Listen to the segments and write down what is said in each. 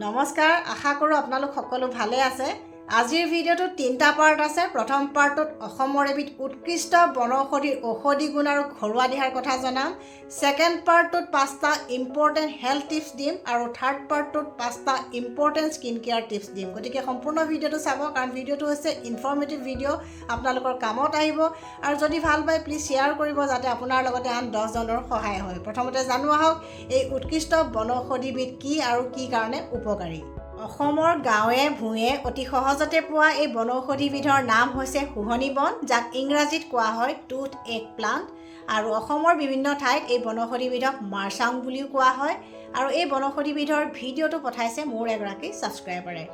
নমস্কাৰ আশা কৰোঁ আপোনালোক সকলো ভালে আছে আজিৰ ভিডিঅ'টো তিনিটা পাৰ্ট আছে প্ৰথম পাৰ্টত অসমৰ এবিধ উৎকৃষ্ট বনৌষধিৰ ঔষধি গুণ আৰু ঘৰুৱা দিহাৰ কথা জনাম সেকেন্ড পাৰ্টত পাঁচটা ইম্পৰ্টেন্ট হেল্থ টিপছ দিম আৰু থাৰ্ড পাৰ্টত পাঁচটা ইম্পৰ্টেন্ট স্কিন কেয়াৰ টিপছ দিম গতিকে সম্পূৰ্ণ ভিডিঅ'টো চাব কাৰণ ভিডিঅ'টো হৈছে ইনফৰ্মেটিভ ভিডিঅ' আপোনালোকৰ কামত আহিব আৰু যদি ভাল পায় প্লিজ শ্বেয়াৰ কৰিব যাতে আপোনাৰ লগতে আন 10 জনৰ সহায় হয় প্ৰথমতে জানো আহক এই উৎকৃষ্ট বনৌষধিবিধ কি আৰু কি কাৰণে উপকাৰী অসমৰ গাঁৱে ভূঞে অতি সহজতে পোৱা এই বনৌষধিবিধৰ নাম হৈছে শুহনি বন যাক ইংৰাজীত কোৱা হয় টুথ এগ প্লান্ট আৰু অসমৰ বিভিন্ন ঠাইত এই বনৌষধিবিধক মাৰ্চাং বুলিও কোৱা হয় আৰু এই বনৌষধিবিধৰ ভিডিঅ'টো পঠাইছে মোৰ এগৰাকী ছাবস্ক্ৰাইবাৰে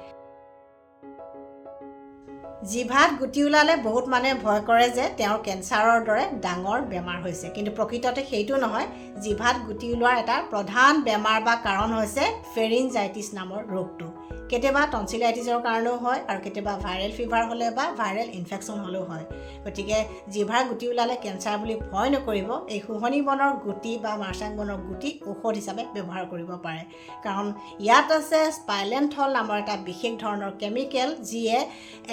জিভাত গুটি ওলালে বহুত মানুহে ভয় কৰে যে তেওঁৰ কেঞ্চাৰৰ দৰে ডাঙৰ বেমাৰ হৈছে কিন্তু প্ৰকৃততে সেইটো নহয় জিভাত গুটি ওলোৱাৰ এটা প্ৰধান বেমাৰ বা কাৰণ হৈছে ফেৰিনজাইটিছ নামৰ ৰোগটো কেতিয়াবা টনচিলাইটিছৰ কাৰণেও হয় আৰু কেতিয়াবা ভাইৰেল ফিভাৰ হ'লে বা ভাইৰেল ইনফেকশ্যন হ'লেও হয় গতিকে জিভাৰ গুটি ওলালে কেঞ্চাৰ বুলি ভয় নকৰিব এই শুহনি বনৰ গুটি বা মাৰ্চাং বনৰ গুটি ঔষধ হিচাপে ব্যৱহাৰ কৰিব পাৰে কাৰণ ইয়াত আছে স্পাইলেন্থল নামৰ এটা বিশেষ ধৰণৰ কেমিকেল যিয়ে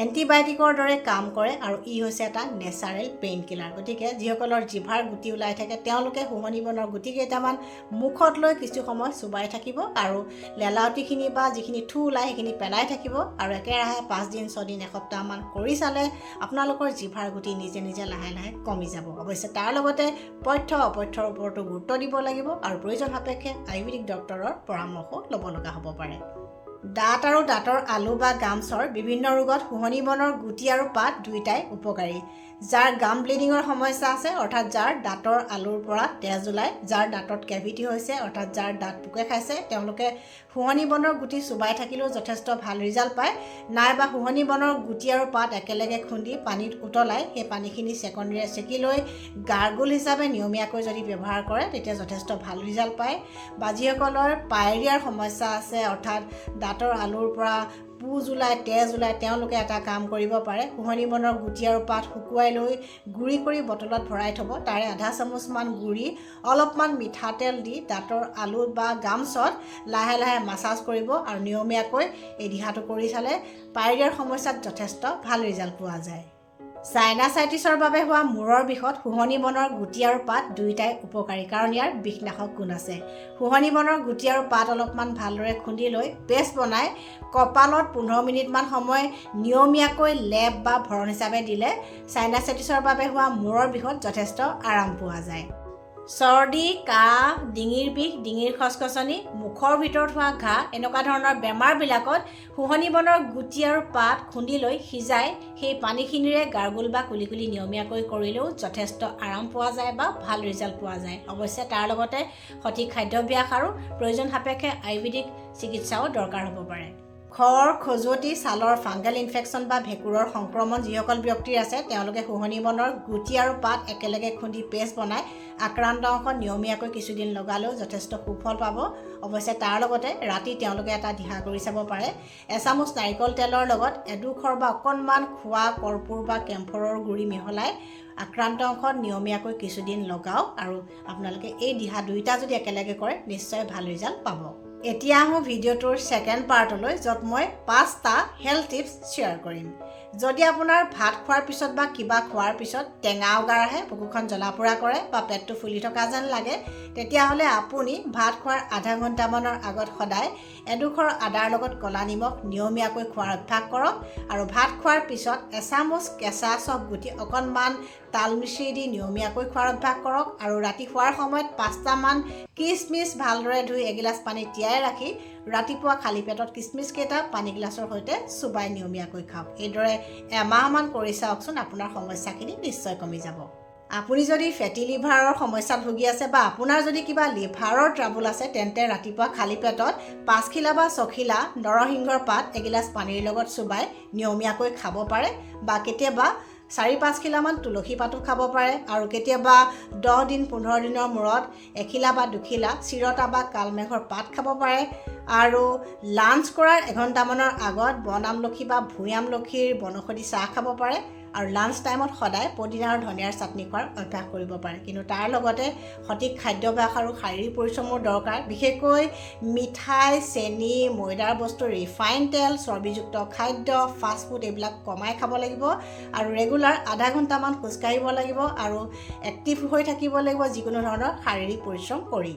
এন্টিবায়টিকৰ দৰে কাম কৰে আৰু ই হৈছে এটা নেচাৰেল পেইন কিলাৰ গতিকে যিসকলৰ জিভাৰ গুটি ওলাই থাকে তেওঁলোকে শুহনি বনৰ গুটি কেইটামান মুখত লৈ কিছু সময় চুবাই থাকিব আৰু লেলাউটিখিনি বা যিখিনি থু ওলাই সেইখিনি পেলাই থাকিব আৰু একেৰাহে 5 দিন 6 দিন এসপ্তাহ মান কৰি চালে আপোনালোকৰ জিভাৰ গুটি নিজে নিজে লাহে লাহে কমি যাব অৱশ্যে তাৰ লগতে পথ্য অপথ্যৰ ওপৰতো গুৰুত্ব দিব লাগিব আৰু প্ৰয়োজন সাপেক্ষে আয়ুৰ্বেদিক ডক্টৰৰ পৰামৰ্শ ল'ব লগা হ'ব পাৰে দাঁত আৰু দাঁতৰ আলু বা গামছৰ বিভিন্ন ৰোগত শুহনি বনৰ গুটি আৰু পাত দুইটাই উপকাৰী যাৰ গাম ব্লিডিঙৰ সমস্যা আছে অৰ্থাৎ যাৰ দাঁতৰ আলুৰ পৰা তেজ ওলায় যাৰ দাঁতত কেভিটি হৈছে অৰ্থাৎ যাৰ দাঁত পোকে খাইছে তেওঁলোকে শুহনি বনৰ গুটি চুবাই থাকিলেও যথেষ্ট ভাল ৰিজাল্ট পায় নাইবা শুহনি বনৰ গুটি আৰু পাত একেলগে খুন্দি পানীত উতলাই সেই পানীখিনি সেকন্ডেৰে সেকি লৈ গাৰ্গল হিচাপে নিয়মীয়াকৈ যদি ব্যৱহাৰ কৰে তেতিয়া যথেষ্ট ভাল ৰিজাল্ট পায় বা যিসকলৰ পায়ৰিয়াৰ সমস্যা আছে অৰ্থাৎ দাঁতৰ আলুৰ পৰা পুজ ওলাই তেজ ওলাই তেওঁলোকে এটা কাম কৰিব পাৰে শুহনি বনৰ গুটি আৰু পাত শুকুৱাই লৈ গুড়ি কৰি বটলত ভৰাই থ'ব তাৰে আধা চামুচমান গুড়ি অলপমান মিঠাতেল দি দাঁতৰ আলু বা গামছত লাহে লাহে মাছাজ কৰিব আৰু নিয়মীয়াকৈ এই দিহাটো কৰি চালে পায়ৰিয়াৰ সমস্যাত যথেষ্ট ভাল ৰিজাল্ট পোৱা যায় সাইনাসাইটিছৰ বাবে হোৱা মূৰৰ বিষত শুহনি বনৰ গুটি আৰু পাত দুইটাই উপকাৰী কাৰণ ইয়াৰ বিষনাশক গুণ আছে শুহনি বনৰ গুটি আৰু পাত অলপমান ভালদৰে খুন্দি লৈ পেষ্ট বনাই কপালত 15 মিনিটমান সময় নিয়মীয়াকৈ লেপ বা ভৰণ হিচাপে দিলে সাইনাসাইটিছৰ বাবে হোৱা মূৰৰ বিষত যথেষ্ট আৰাম পোৱা যায় চৰ্দি কাহ ডিঙিৰ বিষ ডিঙিৰ খচখচনি মুখৰ ভিতৰত হোৱা ঘাঁ এনেকুৱা ধৰণৰ বেমাৰবিলাকত শুহনি বনৰ গুটি আৰু পাত খুন্দি লৈ সিজাই সেই পানীখিনিৰে গাৰ্গল বা কুলিকুলি নিয়মীয়াকৈ কৰিলেও যথেষ্ট আৰাম পোৱা যায় বা ভাল ৰিজাল্ট পোৱা যায় অৱশ্যে তাৰ লগতে সঠিক খাদ্যাভ্যাস আৰু প্ৰয়োজন সাপেক্ষে আয়ুৰ্বেদিক চিকিৎসাও দৰকাৰ হ'ব পাৰে খৰ খজুৱতি ছালৰ ফাংগাল ইনফেকশ্যন বা ভেঁকুৰৰ সংক্ৰমণ যিসকল ব্যক্তিৰ আছে তেওঁলোকে শুহনি বনৰ গুটি আৰু পাত একেলগে খুন্দি পেষ্ট বনাই আক্ৰান্ত অংশত নিয়মীয়াকৈ কিছুদিন লগালেও যথেষ্ট সুফল পাব অৱশ্যে তাৰ লগতে ৰাতি তেওঁলোকে এটা দিহা কৰি চাব পাৰে এচামুচ নাৰিকল তেলৰ লগত এডোখৰ বা অকণমান খোৱা কৰ্পূৰ বা কেম্ফৰৰ গুড়ি মিহলাই আক্ৰান্ত অংশত নিয়মীয়াকৈ কিছুদিন লগাওক আৰু আপোনালোকে এই দিহা দুইটা যদি একেলগে কৰে নিশ্চয় ভাল ৰিজাল্ট পাব এতিয়া আহোঁ ভিডিঅ'টোৰ ছেকেণ্ড পাৰ্টলৈ য'ত মই 5টা হেল্থ টিপছ শ্বেয়াৰ কৰিম যদি আপোনাৰ ভাত খোৱাৰ পিছত বা কিবা খোৱাৰ পিছত টেঙা উগাৰ আহে বুকুখন জ্বলা-পোৰা কৰে বা পেটটো ফুলি থকা যেন লাগে তেতিয়াহ'লে আপুনি ভাত খোৱাৰ আধা ঘণ্টামানৰ আগত সদায় এডোখৰ আদাৰ লগত ক'লা নিমখ নিয়মীয়াকৈ খোৱাৰ অভ্যাস কৰক আৰু ভাত খোৱাৰ পিছত এচামুচ কেঁচা চফ গুটি অকণমান তাল মিশ্ৰি দি নিয়মীয়াকৈ খোৱাৰ অভ্যাস কৰক আৰু ৰাতি শোৱাৰ সময়ত 5টামান কিচমিচ ভালদৰে ধুই এগিলাচ পানী তিয়াই ৰাখি ৰাতিপুৱা খালী পেটত কিচমিচ কেইটা পানী গিলাচৰ সৈতে চুবাই নিয়মীয়াকৈ খাওক এইদৰে এমাহমান কৰি চাওকচোন আপোনাৰ সমস্যাখিনি নিশ্চয় কমি যাব আপুনি যদি ফেটি লিভাৰৰ সমস্যাত ভুগি আছে বা আপোনাৰ যদি কিবা লিভাৰৰ ট্ৰাবল আছে তেন্তে ৰাতিপুৱা খালী পেটত 5 খিলা বা 6 খিলা নৰসিংহৰ পাত এগিলাচ পানীৰ লগত চুবাই নিয়মীয়াকৈ খাব পাৰে বা কেতিয়াবা 4-5 খিলামান তুলসী পাতো খাব পাৰে আৰু কেতিয়াবা 10 দিন 15 দিনৰ মূৰত 1 খিলা বা 2 খিলা চিৰতা বা কালমেঘৰ পাত খাব পাৰে আৰু লাঞ্চ কৰাৰ এঘণ্টামানৰ আগত বন আমলখি বা ভুঁই আমলখিৰ বনৌষধি চাহ খাব পাৰে আৰু লাঞ্চ টাইমত সদায় পদিনা আৰু ধনিয়াৰ চাটনি খোৱাৰ অভ্যাস কৰিব পাৰে কিন্তু তাৰ লগতে সঠিক খাদ্যাভ্যাস আৰু শাৰীৰিক পৰিশ্ৰমৰ দৰকাৰ বিশেষকৈ মিঠাই চেনি ময়দাৰ বস্তু ৰিফাইন তেল চৰ্বিযুক্ত খাদ্য ফাষ্ট ফুড এইবিলাক কমাই খাব লাগিব আৰু ৰেগুলাৰ আধা ঘণ্টামান খোজকাঢ়িব লাগিব আৰু এক্টিভ হৈ থাকিব লাগিব যিকোনো ধৰণৰ শাৰীৰিক পৰিশ্ৰম কৰি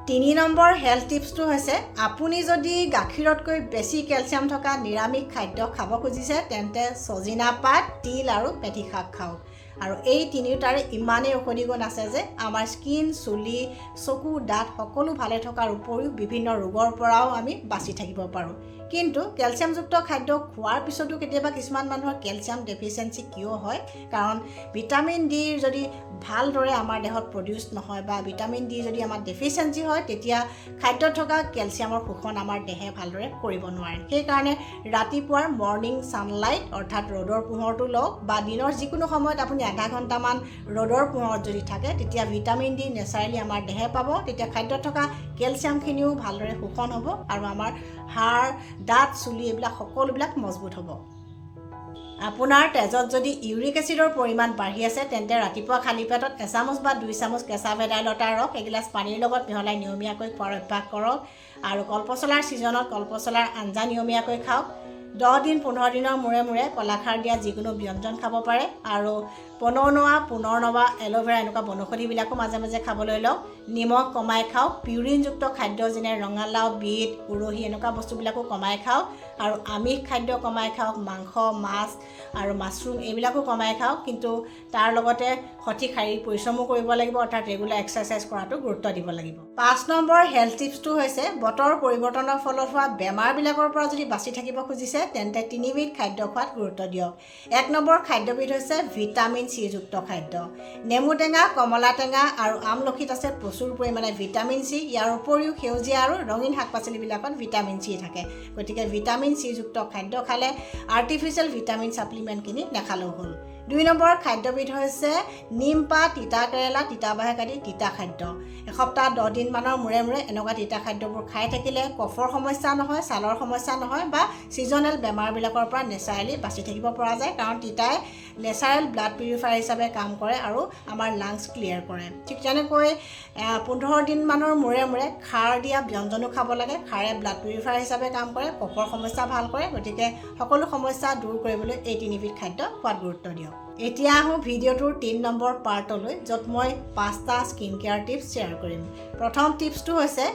3 নম্বৰ হেল্থ টিপছটো হৈছে আপুনি যদি গাখীৰতকৈ বেছি কেলছিয়াম থকা নিৰামিষ খাদ্য খাব খুজিছে তেন্তে সজিনা পাত তিল আৰু মেথি শাক খাওক আৰু এই তিনিটাৰে ইমানেই ঔষধি গুণ আছে যে আমাৰ স্কিন চুলি চকু দাঁত সকলো ভালে থকাৰ উপৰিও বিভিন্ন ৰোগৰ পৰাও আমি বাচি থাকিব পাৰোঁ কিন্তু কেলছিয়ামযুক্ত খাদ্য খোৱাৰ পিছতো কেতিয়াবা কিছুমান মানুহৰ কেলছিয়াম ডেফিচিয়েঞ্চি কিয় হয় কাৰণ ভিটামিন ডিৰ যদি ভালদৰে আমাৰ দেহত প্ৰডিউচ নহয় বা ভিটামিন ডি যদি আমাৰ ডেফিচিয়েঞ্চি হয় তেতিয়া খাদ্যত থকা কেলছিয়ামৰ শোষণ আমাৰ দেহে ভালদৰে কৰিব নোৱাৰে সেইকাৰণে ৰাতিপুৱাৰ মৰ্নিং ছানলাইট অৰ্থাৎ ৰ'দৰ পোহৰটো লওক বা দিনৰ যিকোনো সময়ত আপুনি আধা ঘণ্টামান ৰ'দৰ পোহৰত যদি থাকে তেতিয়া ভিটামিন ডি নেচাৰেলি আমাৰ দেহে পাব তেতিয়া খাদ্যত থকা কেলছিয়ামখিনিও ভালদৰে শোষণ হ'ব আৰু আমাৰ হাড় দাঁত চুলি এইবিলাক সকলোবিলাক মজবুত হ'ব আপোনাৰ তেজত যদি ইউৰিক এচিডৰ পৰিমাণ বাঢ়ি আছে তেন্তে ৰাতিপুৱা খালী পেটত এচামুচ বা 2 চামুচ কেঁচা ভেদাইলতাৰ ৰস এগিলাচ পানীৰ লগত মিহলাই নিয়মীয়াকৈ খোৱাৰ অভ্যাস কৰক আৰু কলপচলাৰ ছিজনত কলপচলাৰ আঞ্জা নিয়মীয়াকৈ খাওক 10 দিন 15 দিনৰ মূৰে মূৰে কলাখাৰ দিয়া যিকোনো ব্যঞ্জন খাব পাৰে আৰু পুনৰনৱা এল'ভেৰা এনেকুৱা বনৌষধিবিলাকো মাজে মাজে খাবলৈ লওক নিমখ কমাই খাওক পিউৰিনযুক্ত খাদ্য যেনে ৰঙালাও বিট উৰহি এনেকুৱা বস্তুবিলাকো কমাই খাওক আৰু আমিষ খাদ্য কমাই খাওক মাংস মাছ আৰু মাছৰুম এইবিলাকো কমাই খাওক কিন্তু তাৰ লগতে সঠিক শাৰীৰিক পৰিশ্ৰমো কৰিব লাগিব অৰ্থাৎ ৰেগুলাৰ এক্সাৰচাইজ কৰাটো গুৰুত্ব দিব লাগিব 5 নম্বৰ হেল্থ টিপছটো হৈছে বতৰ পৰিৱৰ্তনৰ ফলত হোৱা বেমাৰবিলাকৰ পৰা যদি বাচি থাকিব খুজিছে তেন্তে 3 বিধ খাদ্য খোৱাত গুৰুত্ব দিয়ক 1 নম্বৰ খাদ্যবিধ হৈছে ভিটামিন চি যুক্ত খাদ্য নেমু টেঙা কমলা টেঙা আৰু আমলখিত আছে প্ৰচুৰ পৰিমাণে ভিটামিন চি ইয়াৰ উপৰিও সেউজীয়া আৰু ৰঙীন শাক-পাচলিবিলাকত ভিটামিন চি থাকে গতিকে ভিটামিন চি যুক্ত খাদ্য খালে আৰ্টিফিচিয়েল ভিটামিন সাপ্লিমেন্ট কিনি নাখালেও হ'ল 2 নম্বৰ খাদ্যবিধ হৈছে নিমপাত তিতা কেৰেলা তিতা বাহেক আদি তিতা খাদ্য এসপ্তাহ 10 দিন মানৰ মূৰে মূৰে এনেকুৱা তিতা খাদ্যবোৰ খাই থাকিলে কফৰ সমস্যা নহয় ছালৰ সমস্যা নহয় বা সিজনেল বেমাৰবিলাকৰ পৰা নেচাৰেলি বাচি থাকিব পৰা যায় কাৰণ তিতাই নেচাৰেল ব্লাড পিউৰিফায়াৰ হিচাপে কাম কৰে আৰু আমাৰ লাংছ ক্লিয়াৰ কৰে ঠিক তেনেকৈ 15 দিন মানৰ মূৰে মূৰে খাৰ দিয়া ব্যঞ্জনো খাব লাগে খাৰে ব্লাড পিউৰিফায়াৰ হিচাপে কাম কৰে কফৰ সমস্যা ভাল কৰে গতিকে সকলো সমস্যা দূৰ কৰিবলৈ এই 3 বিধ খাদ্য খোৱাত গুৰুত্ব দিয়ক এতিয়া আহোঁ ভিডিঅ'টোৰ 3 নম্বৰ পাৰ্টলৈ য'ত মই 5টা স্কিন কেয়াৰ টিপছ শ্বেয়াৰ কৰিম প্ৰথম টিপছটো হৈছে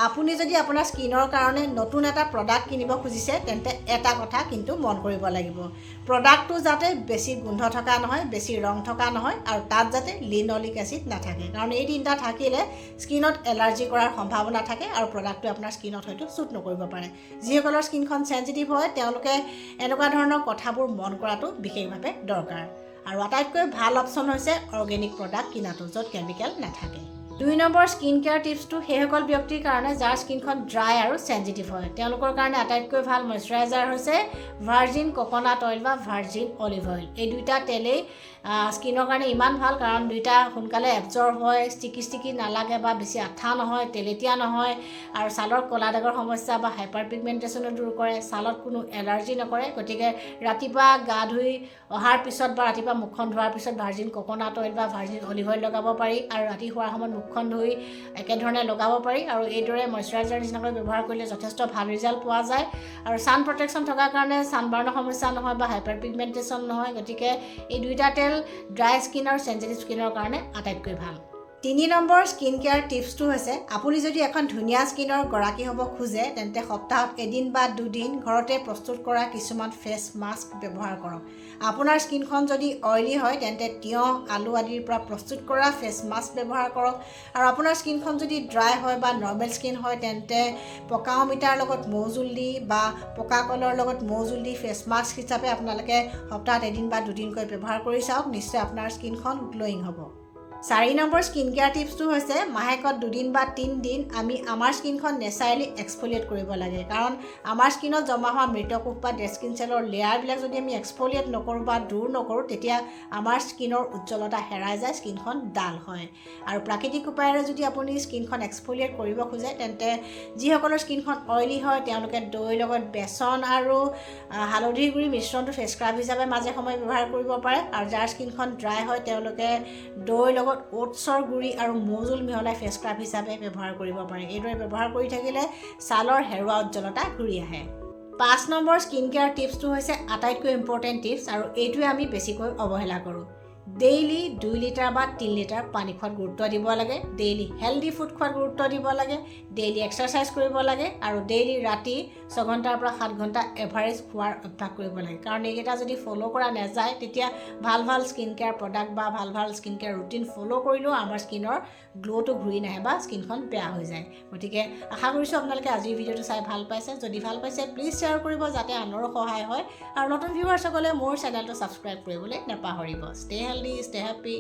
আপুনি যদি আপোনাৰ স্কিনৰ কাৰণে নতুন এটা প্ৰডাক্ট কিনিব খুজিছে তেন্তে এটা কথা কিন্তু মন কৰিব লাগিব প্ৰডাক্টটো যাতে বেছি গোন্ধ থকা নহয় বেছি ৰং থকা নহয় আৰু তাত যাতে লিনলিক এচিড নাথাকে কাৰণ এই তিনিটা থাকিলে স্কিনত এলাৰ্জি কৰাৰ সম্ভাৱনা থাকে আৰু প্ৰডাক্টটো আপোনাৰ স্কিনত হয়তো সুট নকৰিব পাৰে যিসকলৰ স্কিনখন সেনজিটিভ হয় তেওঁলোকে এনেকুৱা ধৰণৰ কথাবোৰ মন কৰাটো বিশেষভাৱে দৰকাৰ আৰু আটাইতকৈ ভাল অপচন হৈছে অৰ্গেনিক প্ৰডাক্ট কিনাটো য'ত কেমিকেল নাথাকে 2 নম্বৰ স্কিন কেয়াৰ টিপছটো সেইসকল ব্যক্তিৰ কাৰণে যাৰ স্কিনখন ড্ৰাই আৰু সেনজিটিভ হয় তেওঁলোকৰ কাৰণে আটাইতকৈ ভাল ময়শ্চাৰাইজাৰ হৈছে ভাৰ্জিন কোকোনাট অইল বা ভাৰ্জিন অলিভ অইল এই দুইটা তেলেই স্কিনৰ কাৰণে ইমান ভাল কাৰণ দুইটা সোনকালে এবজৰ্ব হয় ষ্টিকি নালাগে বা বেছি আঠা নহয় তেলেতীয়া নহয় আৰু ছালৰ ক'লা দাগৰ সমস্যা বা হাইপাৰ পিগমেণ্টেশ্যনো দূৰ কৰে ছালত কোনো এলাৰ্জি নকৰে গতিকে ৰাতিপুৱা গা ধুই অহাৰ পিছত বা ৰাতিপুৱা মুখখন ধোৱাৰ পিছত ভাৰ্জিন কোকোনাট অইল বা ভাৰ্জিন অলিভ অইল লগাব পাৰি আৰু ৰাতি শোৱাৰ সময়ত মুখখন ধুই একেধৰণে লগাব পাৰি আৰু এইদৰে ময়শ্চাৰাইজাৰ নিচিনাকৈ ব্যৱহাৰ কৰিলে যথেষ্ট ভাল ৰিজাল্ট পোৱা যায় আৰু ছান প্ৰটেকশ্যন থকাৰ কাৰণে ছানবাৰ্ণৰ সমস্যা নহয় বা হাইপাৰ পিগমেণ্টেশ্যন নহয় গতিকে এই দুইটা তেল ড্ৰাই স্কিন আৰু সেনজিটিভ স্কিনৰ কাৰণে আটাইতকৈ ভাল 3 নম্বৰ স্কিন কেয়াৰ টিপছটো হৈছে আপুনি যদি এখন ধুনীয়া স্কিনৰ গৰাকী হ'ব খোজে তেন্তে সপ্তাহত এদিন বা 2 দিন ঘৰতে প্ৰস্তুত কৰা কিছুমান ফেচ মাস্ক ব্যৱহাৰ কৰক আপোনাৰ স্কিনখন যদি অইলি হয় তেন্তে তিয়ঁহ আলু আদিৰ পৰা প্ৰস্তুত কৰা ফেচ মাস্ক ব্যৱহাৰ কৰক আৰু আপোনাৰ স্কিনখন যদি ড্ৰাই হয় বা নৰ্মেল স্কিন হয় তেন্তে পকা অমিতাৰ লগত মৌজোল দি বা পকা কলৰ লগত মৌজোল দি ফেচ মাস্ক হিচাপে আপোনালোকে সপ্তাহত এদিন বা 2 দিনকৈ ব্যৱহাৰ কৰি চাওক নিশ্চয় আপোনাৰ স্কিনখন গ্লোয়িং হ'ব 4 নম্বৰ স্কিন কেয়াৰ টিপছটো হৈছে মাহেকত 2 দিন বা 3 দিন আমি আমাৰ স্কিনখন নেচাৰেলি এক্সফলিয়েট কৰিব লাগে কাৰণ আমাৰ স্কিনত জমা হোৱা মৃতকোষ বা ডেড স্কিন চেলৰ লেয়াৰবিলাক যদি আমি এক্সফলিয়েট নকৰোঁ বা দূৰ নকৰোঁ তেতিয়া আমাৰ স্কিনৰ উজ্জ্বলতা হেৰাই যায় স্কিনখন ডাল হয় আৰু প্ৰাকৃতিক উপায়েৰে যদি আপুনি স্কিনখন এক্সফলিয়েট কৰিব খোজে তেন্তে যিসকলৰ স্কিনখন অইলি হয় তেওঁলোকে দৈৰ লগত বেচন আৰু হালধিৰ গুড়ি মিশ্ৰণটো ফেচ স্ক্ৰাব হিচাপে মাজে সময়ে ব্যৱহাৰ কৰিব পাৰে আৰু যাৰ স্কিনখন ড্ৰাই হয় তেওঁলোকে দৈৰ লগত ওটছৰ গুড়ি আৰু মৌজোল মিহলাই ফেচ স্ক্ৰাব হিচাপে ব্যৱহাৰ কৰিব পাৰে এইদৰে ব্যৱহাৰ কৰি থাকিলে ছালৰ হেৰুৱা উজ্জ্বলতা ঘূৰি আহে 5 নম্বৰ স্কিন কেয়াৰ টিপছটো হৈছে আটাইতকৈ ইম্পৰ্টেণ্ট টিপছ আৰু এইটোৱে আমি বেছিকৈ অৱহেলা কৰোঁ ডেইলি 2 লিটাৰ বা 3 লিটাৰ পানী খোৱাত গুৰুত্ব দিব লাগে ডেইলি হেল্ডি ফুড খোৱাত গুৰুত্ব দিব লাগে ডেইলি এক্সাৰচাইজ কৰিব লাগে আৰু ডেইলি ৰাতি 6 ঘণ্টাৰ পৰা 7 ঘণ্টা এভাৰেজ খোৱাৰ অভ্যাস কৰিব লাগে কাৰণ এইকেইটা যদি ফ'ল' কৰা নাযায় তেতিয়া ভাল স্কিন কেয়াৰ প্ৰডাক্ট বা ভাল স্কিন কেয়াৰ ৰুটিন ফ'ল' কৰিলেও আমাৰ স্কিনৰ গ্ল'টো ঘূৰি নাহে বা স্কিনখন বেয়া হৈ যায় গতিকে আশা কৰিছোঁ আপোনালোকে আজিৰ ভিডিঅ'টো চাই ভাল পাইছে যদি ভাল পাইছে প্লিজ শ্বেয়াৰ কৰিব যাতে আনৰো সহায় হয় আৰু নতুন ভিউৱাৰ্ছসকলে মোৰ চেনেলটো ছাবস্ক্ৰাইব কৰিবলৈ নাপাহৰিব ষ্টে হেল্ডি ষ্টে হেপ্পী